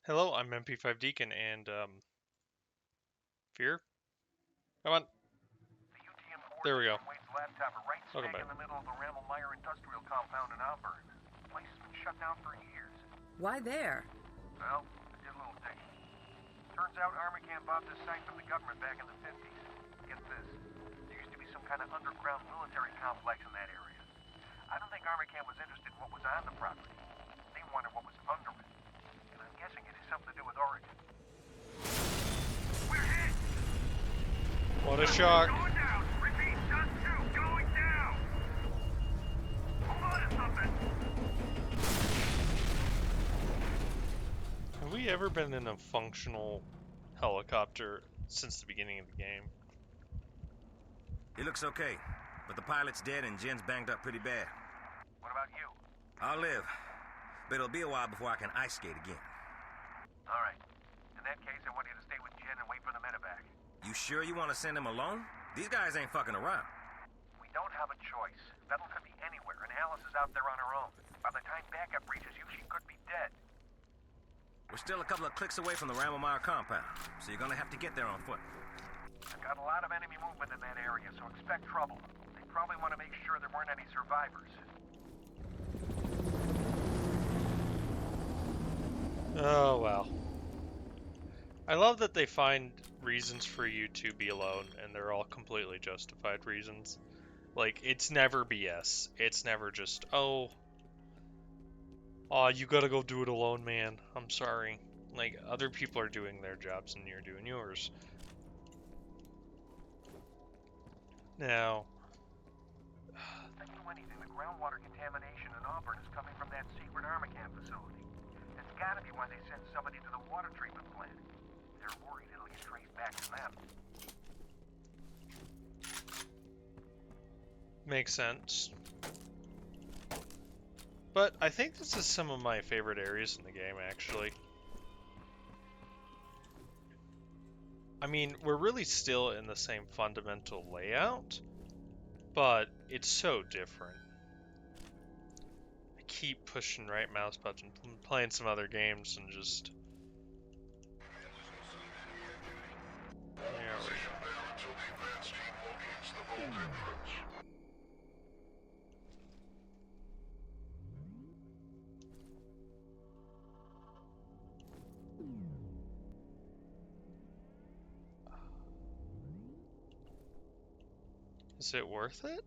Hello, I'm MP5 Deacon, and, Fear? Come on. The UTM There we go. Wade's laptop are right Welcome smack back. in the middle of the Rammelmeyer industrial compound in Auburn. The place has been shut down for years. Why there? Well, I did a little digging. Turns out Armacam bought this site from the government back in the 50s. Get this. There used to be some kind of underground military complex in that area. I don't think Armacam was interested in what was on the property. They wanted what was under it. And I'm guessing it has something to do with Oregon. We're hit! What a shock. Going down! Repeat, done two! Going down! Hold on to something! Have we ever been in a functional helicopter since the beginning of the game? It looks okay, but the pilot's dead and Jen's banged up pretty bad. What about you? I'll live, but it'll be a while before I can ice skate again. All right. In that case, I want you to stay with Jen and wait for the medevac. You sure you want to send him alone? These guys ain't fucking around. We don't have a choice. Vettel could be anywhere, and Alice is out there on her own. By the time backup reaches you, she could be dead. We're still a couple of clicks away from the Rammelmeyer compound, so you're gonna have to get there on foot. I've got a lot of enemy movement in that area, so expect trouble. They probably want to make sure there weren't any survivors. Oh, well. I love that they find reasons for you to be alone, and they're all completely justified reasons. Like, it's never BS. It's never just, oh, you gotta go do it alone, man. I'm sorry. Like, other people are doing their jobs and you're doing yours. Now, Think of anything, the groundwater contamination in Auburn is coming from that secret Armacam facility. That's gotta be why they sent somebody to the water treatment plant. They're worried it'll get traced back to them. makes sense. But I think this is some of my favorite areas in the game, actually. I mean, we're really still in the same fundamental layout, but it's so different. I keep pushing right mouse button, playing some other games, and just... There we go. Is it worth it?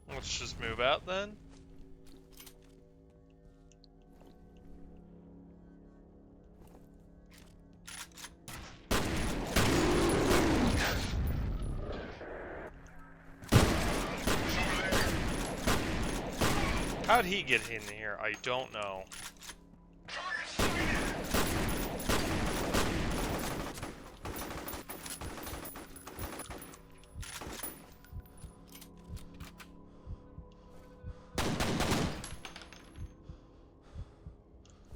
Let's just move out then. How'd he get in here? I don't know.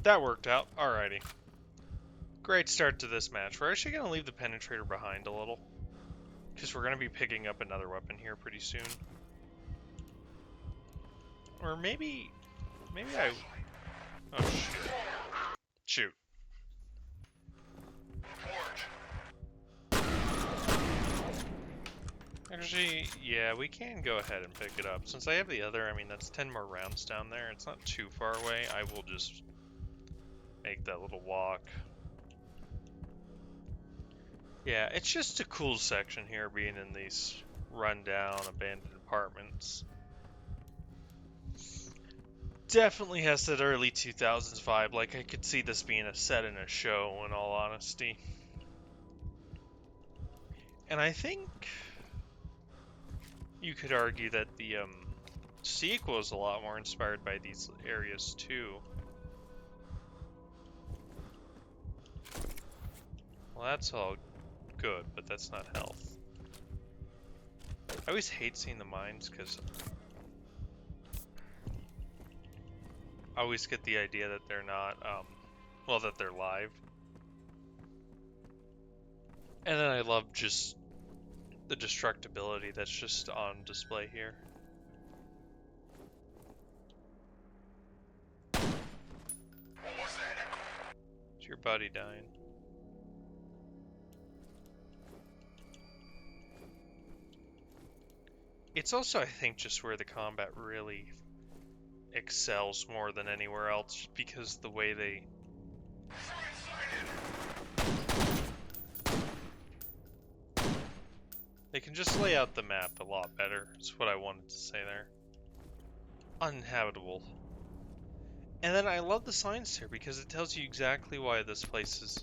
That worked out. Alrighty. Great start to this match. We're actually going to leave the penetrator behind a little, because we're going to be picking up another weapon here pretty soon. Or maybe I... Oh, shit. Shoot. Actually, yeah, we can go ahead and pick it up. Since I have the other, I mean, that's 10 more rounds down there. It's not too far away. I will just make that little walk. Yeah, it's just a cool section here, being in these rundown, abandoned apartments. Definitely has that early 2000s vibe. Like, I could see this being a set in a show, in all honesty. And I think you could argue that the sequel is a lot more inspired by these areas too. Well, that's all good, but that's not health. I always hate seeing the mines because I always get the idea that they're not, well, that they're live. And then I love just the destructibility that's just on display here. Is your buddy dying? It's also, I think, just where the combat really excels more than anywhere else, just because the way they can just lay out the map a lot better. That's what I wanted to say there. Uninhabitable. And then I love the signs here because it tells you exactly why this place is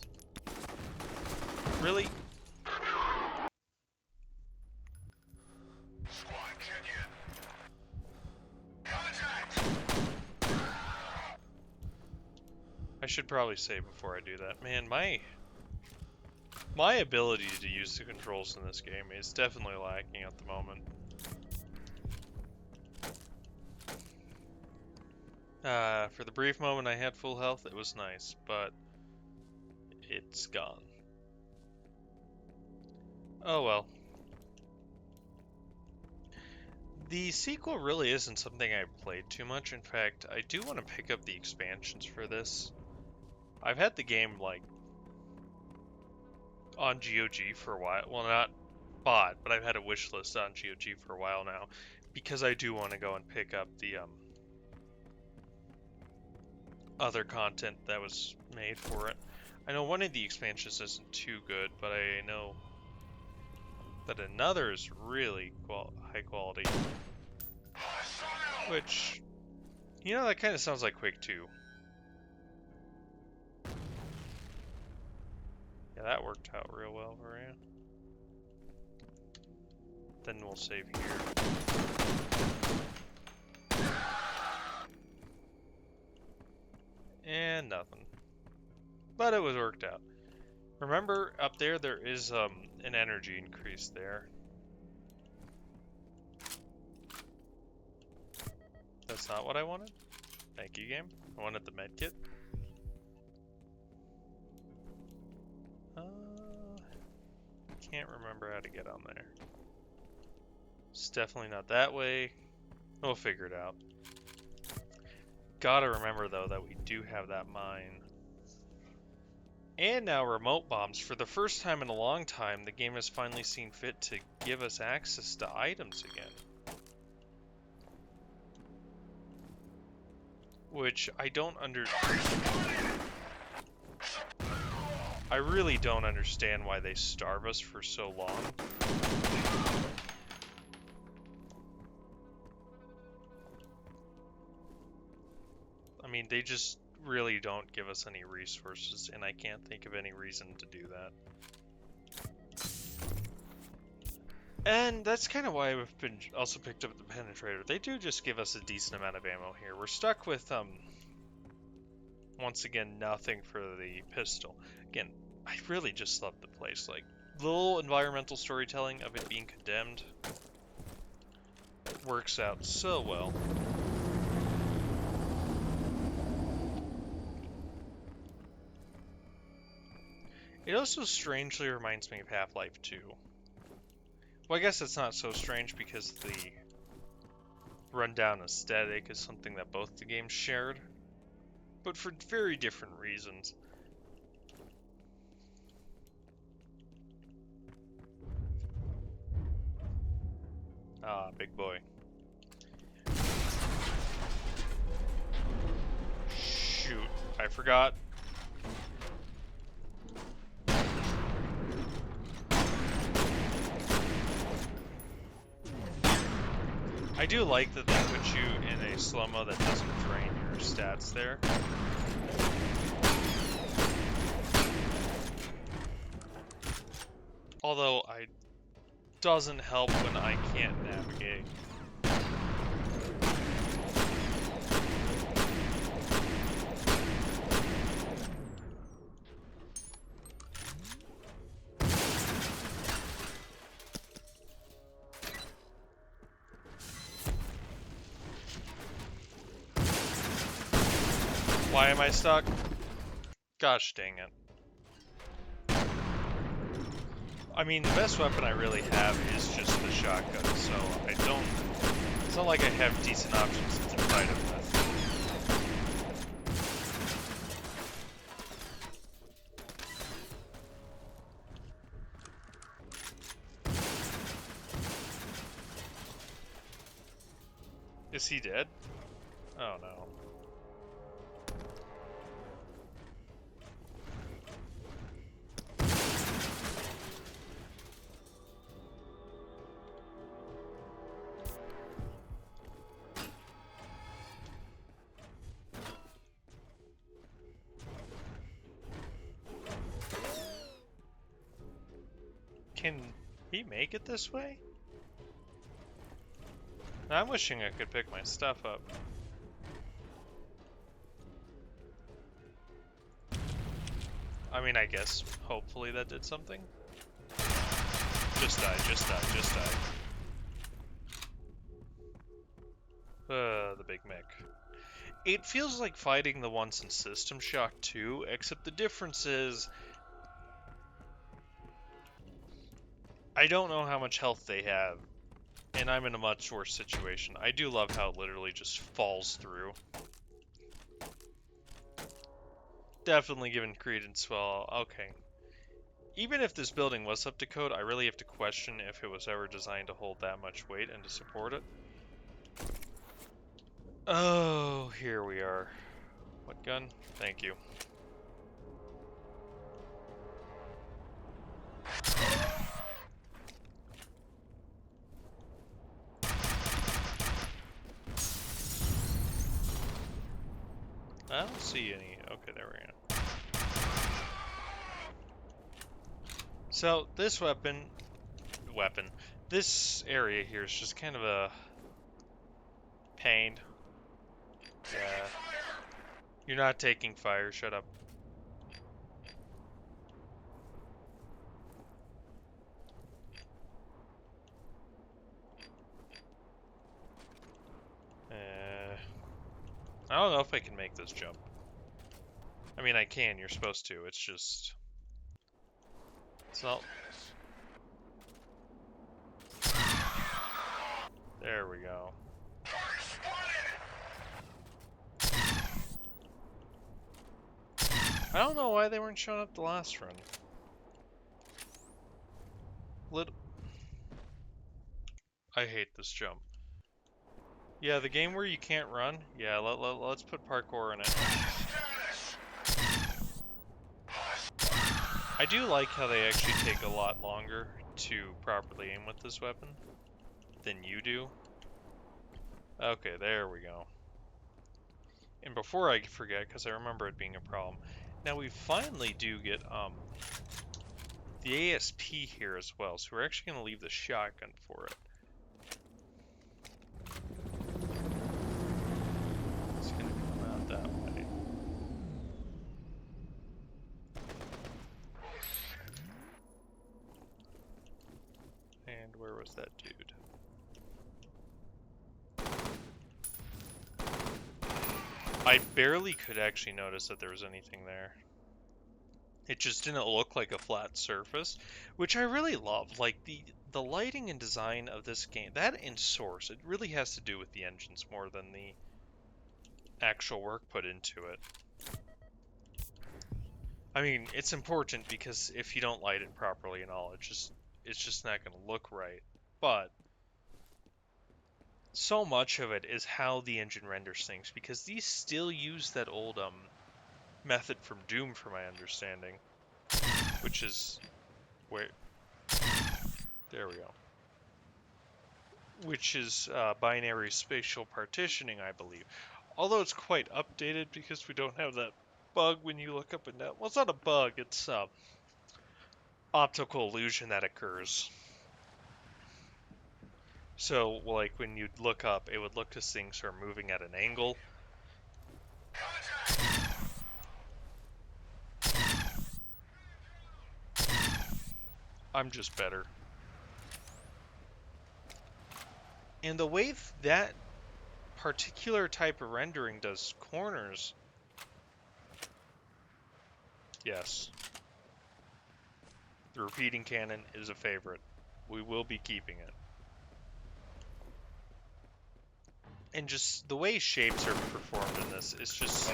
really. I should probably say before I do that, man, my ability to use the controls in this game is definitely lacking at the moment. For the brief moment I had full health, it was nice, but it's gone. Oh well. The sequel really isn't something I've played too much. In fact, I do want to pick up the expansions for this. I've had the game, like, on GOG for a while. Well, not bought, but I've had a wish list on GOG for a while now. Because I do want to go and pick up the, other content that was made for it. I know one of the expansions isn't too good, but I know that another is really high quality. Which, you know, that kind of sounds like Quake 2. Yeah, that worked out real well for you. Then we'll save here. And nothing. But it was worked out. Remember, up there is an energy increase there. That's not what I wanted? Thank you, game. I wanted the medkit. Can't remember how to get on there. It's definitely not that way. We'll figure it out. Gotta remember, though, that we do have that mine. And now remote bombs. For the first time in a long time, the game has finally seen fit to give us access to items again. Which I don't I really don't understand why they starve us for so long. I mean, they just really don't give us any resources, and I can't think of any reason to do that. And that's kind of why I've also picked up the penetrator. They do just give us a decent amount of ammo here. We're stuck with, once again, nothing for the pistol. Again, I really just love the place. Like, little environmental storytelling of it being condemned works out so well. It also strangely reminds me of Half-Life 2. Well, I guess it's not so strange because the rundown aesthetic is something that both the games shared, but for very different reasons. Ah, big boy. Shoot, I forgot. I do like that they put you in a slow-mo that doesn't drain your stats there. Although, it doesn't help when I can't navigate. Why am I stuck? Gosh dang it. I mean, the best weapon I really have is just the shotgun, so I don't... It's not like I have decent options to fight him with. Is he dead? Oh no. Can he make it this way? I'm wishing I could pick my stuff up. I mean, I guess, hopefully that did something. Just die, just die, just die. The Big Mick. It feels like fighting the ones in System Shock 2, except the difference is... I don't know how much health they have, and I'm in a much worse situation. I do love how it literally just falls through. Definitely given credence well, okay. Even if this building was up to code, I really have to question if it was ever designed to hold that much weight and to support it. Oh, here we are. What gun? Thank you. I don't see any. Okay, there we go. So, this this area here is just kind of a pain. Yeah. You're not taking fire, shut up. I don't know if I can make this jump. I mean, I can, you're supposed to, it's just... It's not... There we go. I don't know why they weren't showing up the last run. I hate this jump. Yeah, the game where you can't run? Yeah, let's put parkour in it. I do like how they actually take a lot longer to properly aim with this weapon than you do. Okay, there we go. And before I forget, because I remember it being a problem, now we finally do get the ASP here as well, so we're actually going to leave the shotgun for it. It's going to come out that way. And where was that dude? I barely could actually notice that there was anything there. It just didn't look like a flat surface, which I really love. Like the lighting and design of this game, that in Source, it really has to do with the engines more than the actual work put into it. I mean, it's important because if you don't light it properly and all, it's just not going to look right. But so much of it is how the engine renders things, because these still use that old method from Doom, from my understanding, which is where there we go. Which is binary spatial partitioning, I believe. Although it's quite updated because we don't have that bug when you look up and down. Well, it's not a bug, it's optical illusion that occurs. So, like, when you'd look up, it would look as things are moving at an angle. I'm just better. And the way that particular type of rendering does corners... Yes. The repeating cannon is a favorite. We will be keeping it. And just the way shapes are performed in this is just,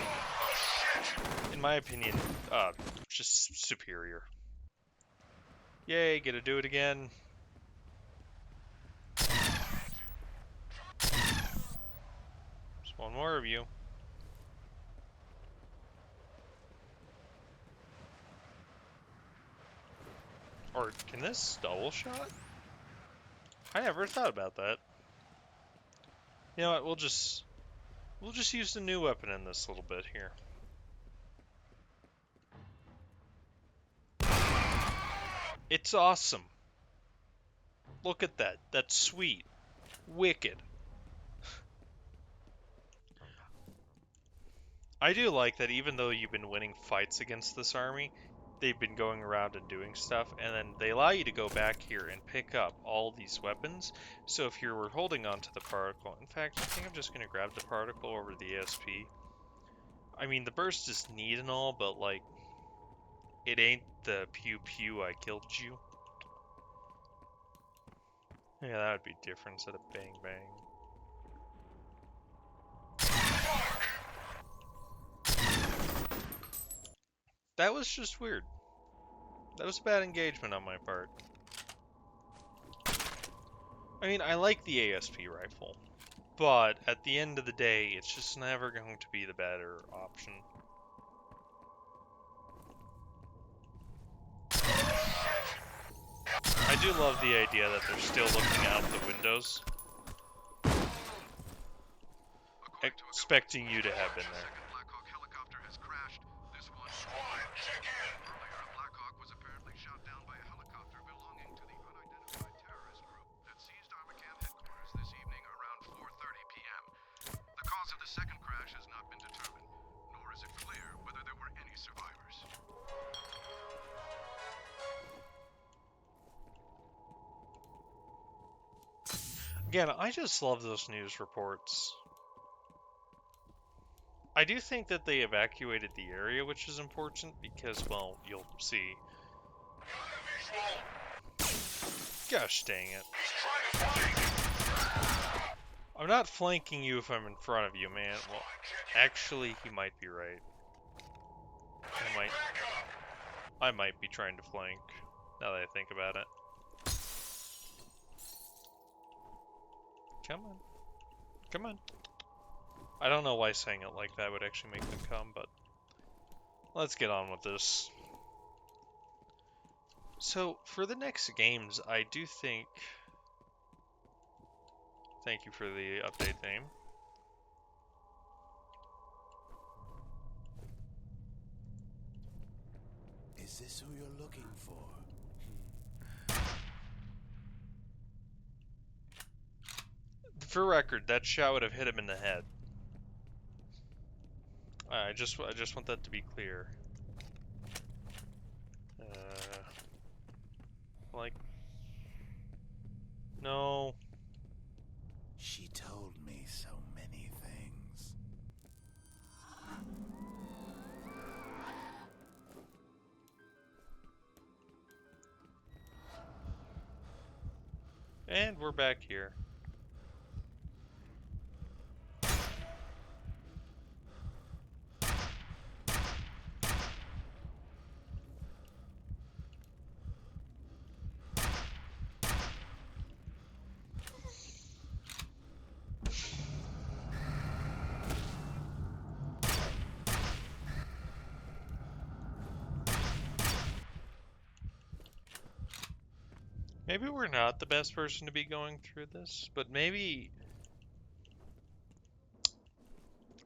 in my opinion, just superior. Yay, get to do it again. Just one more of you. Or can this double shot? I never thought about that. You know what? We'll just use the new weapon in this little bit here. It's awesome. Look at that. That's sweet. Wicked. I do like that even though you've been winning fights against this army, they've been going around and doing stuff, and then they allow you to go back here and pick up all these weapons. So if you were holding on to the particle, in fact, I think I'm just going to grab the particle over the ASP. I mean, the burst is neat and all, but like, it ain't the pew pew I killed you. Yeah, that would be different instead of bang bang. That was just weird. That was a bad engagement on my part. I mean, I like the ASP rifle, but at the end of the day, it's just never going to be the better option. I do love the idea that they're still looking out the windows, expecting you to have been there. Again, I just love those news reports. I do think that they evacuated the area, which is important because, well, you'll see. Gosh dang it. I'm not flanking you if I'm in front of you, man. Well, actually, he might be right. I might be trying to flank, now that I think about it. Come on. Come on. I don't know why saying it like that would actually make them come, but let's get on with this. So, for the next games, I do think... Thank you for the update name. Is this who you're looking for? For record, that shot would have hit him in the head. I just want that to be clear. Like, no. She told me so many things. And we're back here. Maybe we're not the best person to be going through this, but maybe...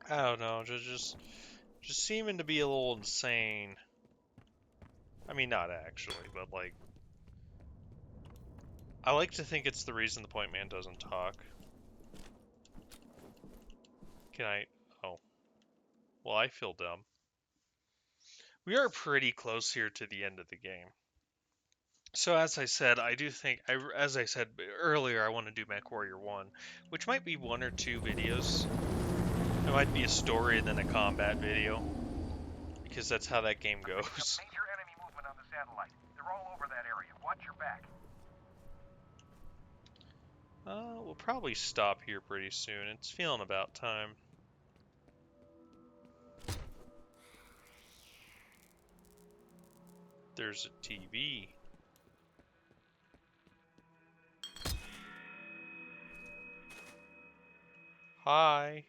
I don't know, just seeming to be a little insane. I mean, not actually, but like... I like to think it's the reason the point man doesn't talk. Can I... Oh. Well, I feel dumb. We are pretty close here to the end of the game. So as I said, I do think, as I said earlier, I want to do MechWarrior 1, which might be 1 or 2 videos. It might be a story and then a combat video, because that's how that game goes. Major enemy movement on the satellite. They're They're all over that area. Watch your back. We'll probably stop here pretty soon. It's feeling about time. There's a TV. Hi.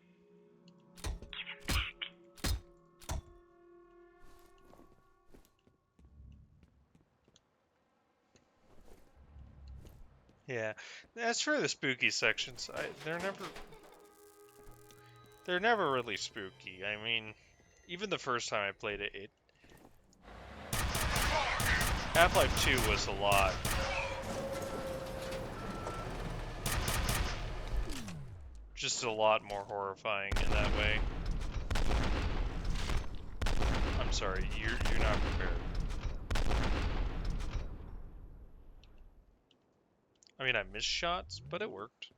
Yeah. As for the spooky sections, they're never really spooky. I mean, even the first time I played it, Half-Life 2 was a lot. Just a lot more horrifying in that way. I'm sorry, you're not prepared. I mean, I missed shots, but it worked.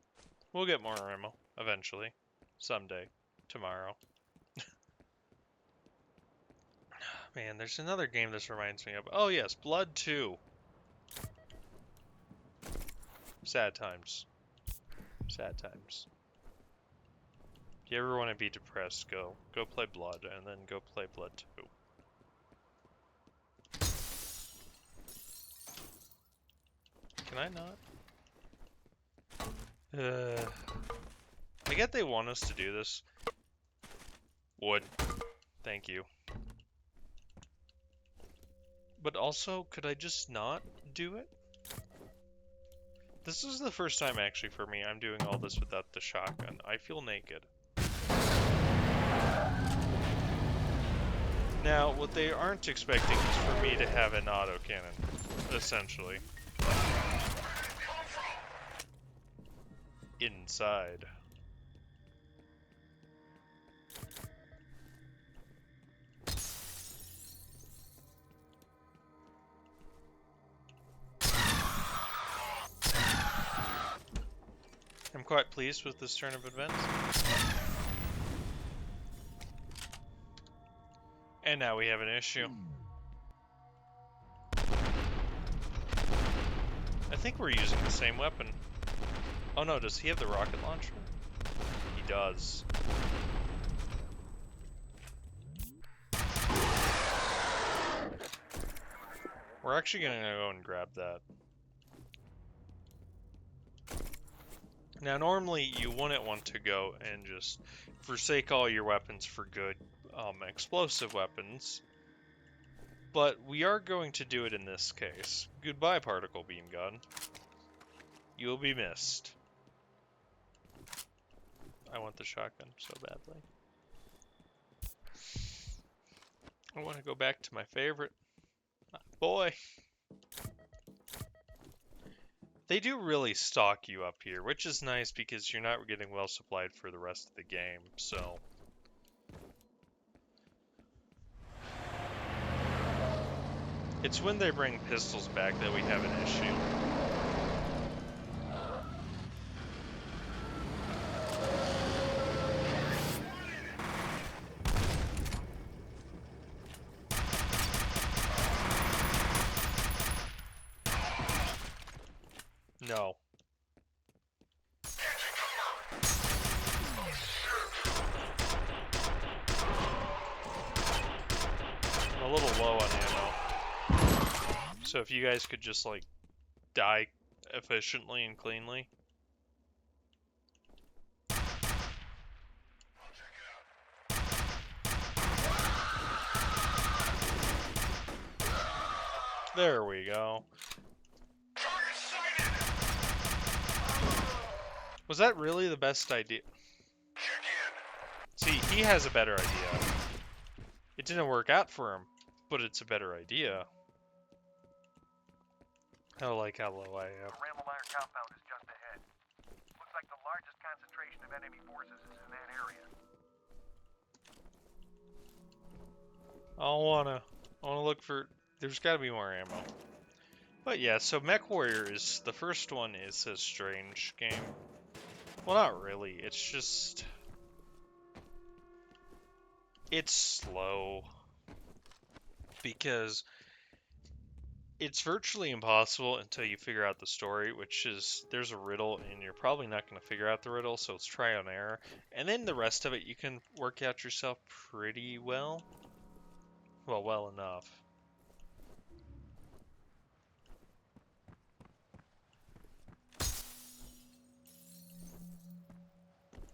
We'll get more ammo eventually, someday, tomorrow. Man, there's another game this reminds me of. Oh yes, Blood 2. Sad times. Sad times. If you ever want to be depressed, go play Blood, and then go play Blood 2. Can I not? I get they want us to do this. Would. Thank you. But also, could I just not do it? This is the first time, actually, for me, I'm doing all this without the shotgun. I feel naked. Now, what they aren't expecting is for me to have an autocannon, essentially. Inside. I'm quite pleased with this turn of events. And now we have an issue. I think we're using the same weapon. Oh no, does he have the rocket launcher? He does. We're actually gonna go and grab that. Now normally you wouldn't want to go and just forsake all your weapons for good explosive weapons. But we are going to do it in this case. Goodbye, particle beam gun. You'll be missed. I want the shotgun so badly. I want to go back to my favorite. Boy. They do really stock you up here, which is nice because you're not getting well supplied for the rest of the game, so... It's when they bring pistols back that we have an issue. No. I'm a little low on ammo. So if you guys could just, like, die efficiently and cleanly. There we go. Was that really the best idea? See, he has a better idea. It didn't work out for him, but it's a better idea. I like how low I am. The Rammelmeyer compound is just ahead. Looks like the largest concentration of enemy forces is in that area. I wanna look for. There's got to be more ammo. But yeah, so Mech Warrior is the first one. Is a strange game. Well, not really. It's just it's slow because It's virtually impossible until you figure out the story, which is there's a riddle and you're probably not going to figure out the riddle, so it's try and error. And then the rest of it you can work out yourself pretty well. Well, well enough.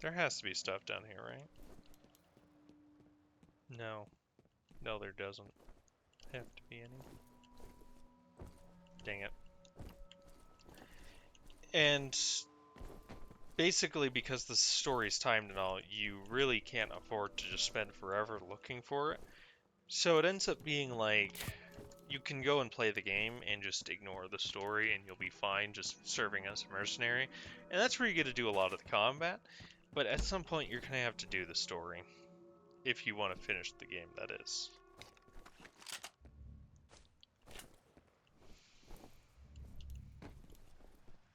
There has to be stuff down here, right? No. No, there doesn't have to be any. Dang it. And basically, because the story's timed and all, you really can't afford to just spend forever looking for it. So it ends up being like, you can go and play the game and just ignore the story and you'll be fine just serving as a mercenary. And that's where you get to do a lot of the combat. But at some point, you're going to have to do the story. If you want to finish the game, that is.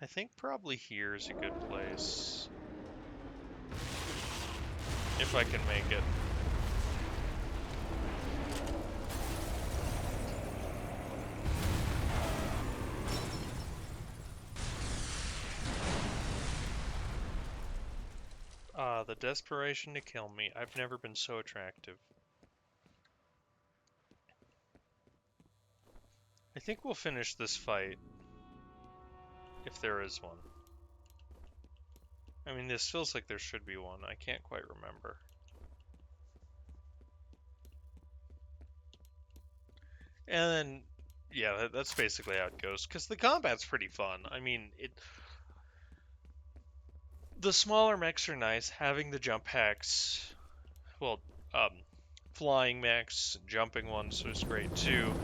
I think probably here is a good place. If I can make it. The desperation to kill me. I've never been so attractive. I think we'll finish this fight. If there is one. I mean, this feels like there should be one. I can't quite remember. And then, yeah, that's basically how it goes. Because the combat's pretty fun. I mean, the smaller mechs are nice. Having the jump hacks, well, flying mechs, jumping ones was great too.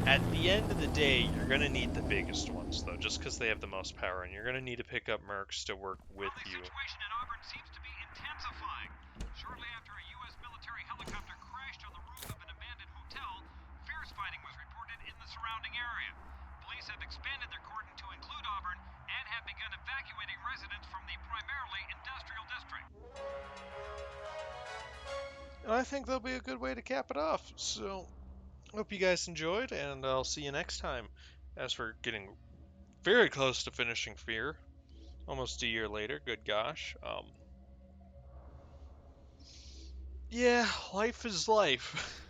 At the end of the day, you're going to need the biggest ones, though, just because they have the most power, and you're going to need to pick up mercs to work with The you. situation in Auburn seems to be intensifying. Shortly after a U.S. military helicopter crashed on the roof of an abandoned hotel, fierce fighting was reported in the surrounding area. Police have expanded their cordon to include Auburn and have begun evacuating residents from the primarily industrial district. And I think that'll be a good way to cap it off. So, hope you guys enjoyed, and I'll see you next time. As we're getting very close to finishing F.E.A.R. Almost a year later, good gosh. Yeah, life is life.